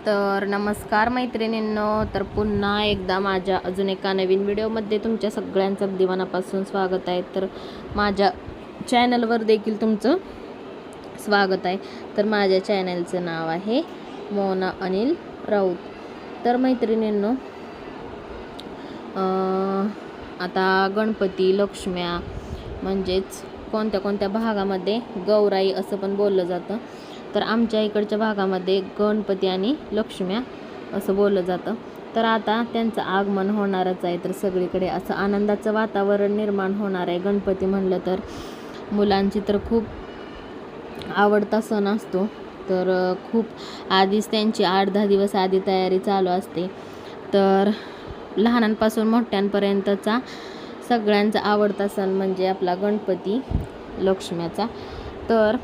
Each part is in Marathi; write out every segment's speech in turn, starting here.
तर नमस्कार मैत्रिणींनो, तर पुन्हा एकदा माझ्या अजून एका नवीन व्हिडिओमध्ये तुमच्या सगळ्यांचं अगदी मनापासून स्वागत आहे. तर माझ्या चॅनलवर देखील तुमचं स्वागत आहे. तर माझ्या चॅनलचं नाव आहे मोना अनिल राऊत. तर मैत्रिणींनो, आता गणपती, लक्ष्म्या म्हणजेच कोणत्या कोणत्या भागामध्ये गौराई असं पण बोललं जातं. तर आमच्या इकडच्या भागामध्ये गणपती आणि लक्ष्म्या असं बोललं जातं. तर आता त्यांचं आगमन होणारच आहे. तर सगळीकडे असं आनंदाचं वातावरण निर्माण होणार आहे. गणपती म्हणलं तर मुलांची तर खूप आवडता सण असतो. तर खूप आधीच त्यांची 8-10 दिवस आधी तयारी चालू असते. तर लहानांपासून मोठ्यांपर्यंतचा सगळ्यांचा आवडता सण म्हणजे आपला गणपती लक्ष्म्याचा. तर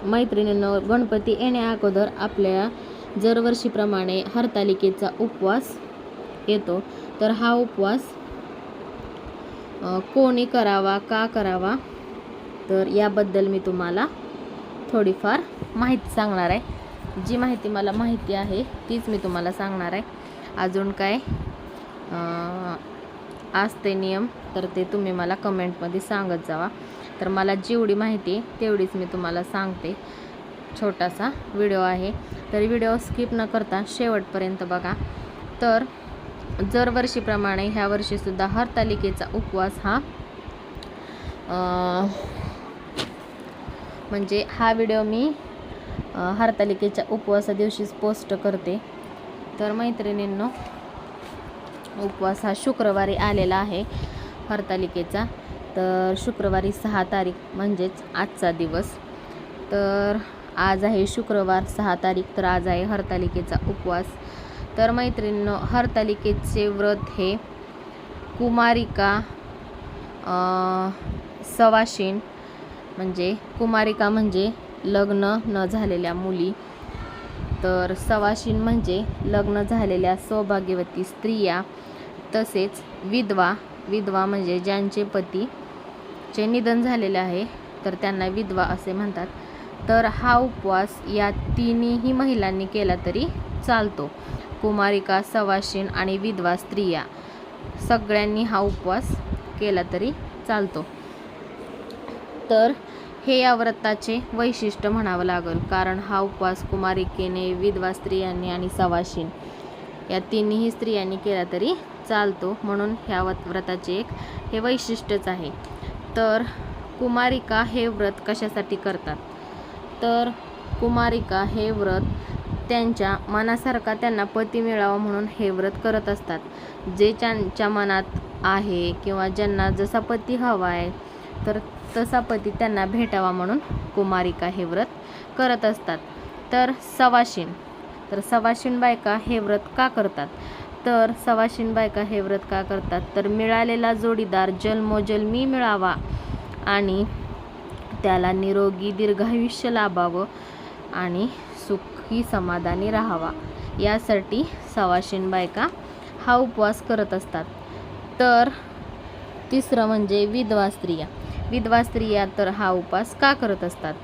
मैत्रिणींनो, गणपती येण्या अगोदर आपल्या दरवर्षीप्रमाणे हरतालिकेचा उपवास येतो. तर हा उपवास कोणी करावा, का करावा, तर याबद्दल मी तुम्हाला थोडीफार माहिती सांगणार आहे. जी माहिती मला माहिती आहे तीच मी तुम्हाला सांगणार आहे. अजून काय असते नियम तर ते तुम्ही मला कमेंटमध्ये सांगत जावा. तर मला जेवढी माहिती आहे तेवढीच मी तुम्हाला सांगते. छोटासा व्हिडिओ आहे, तर व्हिडिओ स्किप न करता शेवटपर्यंत बघा. तर दरवर्षीप्रमाणे ह्या वर्षीसुद्धा हरतालिकेचा उपवास हा म्हणजे हा व्हिडिओ मी हरतालिकेच्या उपवासा दिवशीच पोस्ट करते. तर मैत्रिणींनो, उपवास हा शुक्रवारी आलेला आहे हरतालिकेचा. तर शुक्रवारी 6 तारीख म्हणजेच आजचा दिवस. तर आज आहे शुक्रवार 6 तारीख. तर आज आहे हरतालिकेचा उपवास. तर मैत्रिणींनो, हरतालिकेचे व्रत हे कुमारिका, सवाशीण म्हणजे कुमारिका म्हणजे लग्न न झालेल्या मुली, तर सवाशीण म्हणजे लग्न झालेल्या सौभाग्यवती स्त्रिया, तसेच विधवा म्हणजे ज्यांचे पतीचे निधन झालेले आहे तर त्यांना विधवा असे म्हणतात. तर हा उपवास या तिन्ही महिलांनी केला तरी चालतो. कुमारिका, सवाशीण आणि विधवा स्त्रिया सगळ्यांनी हा उपवास केला तरी चालतो. तर हे या व्रताचे वैशिष्ट्य म्हणावं लागेल, कारण हा उपवास कुमारिकेने, विधवा स्त्रियांनी आणि सवाशीण या तिन्ही स्त्रियांनी केला तरी चालतो. म्हणून ह्या व्रताचे एक हे वैशिष्ट्यच आहे. तर कुमारिका हे व्रत कशासाठी करतात, तर कुमारिका हे व्रत त्यांच्या मनासारखा त्यांना पती मिळावा म्हणून हे व्रत करत असतात. जे त्यांच्या मनात आहे किंवा ज्यांना जसा पती हवा आहे तर तसा पती त्यांना भेटावा म्हणून कुमारिका हे व्रत करत असतात. तर सवाशीण बायका हे व्रत का करतात, तर सवाशीण बायका हे व्रत का करतात तर मिळालेला जोडीदार जन्मोजन्मी मिळावा आणि त्याला निरोगी दीर्घायुष्य लाभावं आणि सुखी समाधानी राहावा, यासाठी सवाशीण बायका हा उपवास करत असतात. तर तिसरं म्हणजे विधवा स्त्रिया तर हा उपवास का करत असतात,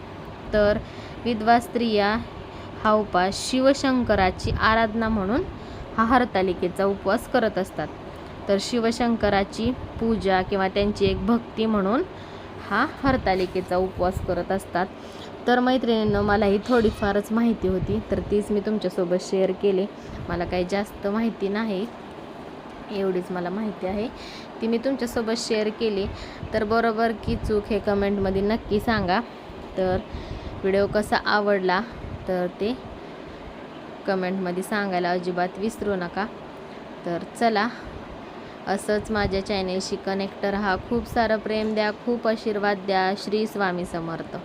तर विधवा स्त्रिया हा उपवास शिवशंकराची आराधना म्हणून हा हरतालिकेचा उपवास करत असतात. तर शिवशंकराची पूजा किंवा त्यांची एक भक्ती म्हणून हा हरतालिकेचा उपवास करत असतात. तर मैत्रिणींनो, मला ही थोडीफारच माहिती होती तर तीच मी तुमच्यासोबत शेअर केली. मला काही जास्त माहिती नाही, एवढीच मला माहिती आहे ती मी तुमच्यासोबत शेअर केली. तर बरोबर की चूक हे कमेंटमध्ये नक्की सांगा. तर व्हिडिओ कसा आवडला तर ते कमेंटमध्ये सांगायला अजिबात विसरू नका. तर चला, असंच माझ्या चॅनेलशी कनेक्ट राहा. खूप सारं प्रेम द्या, खूप आशीर्वाद द्या. श्री स्वामी समर्थ.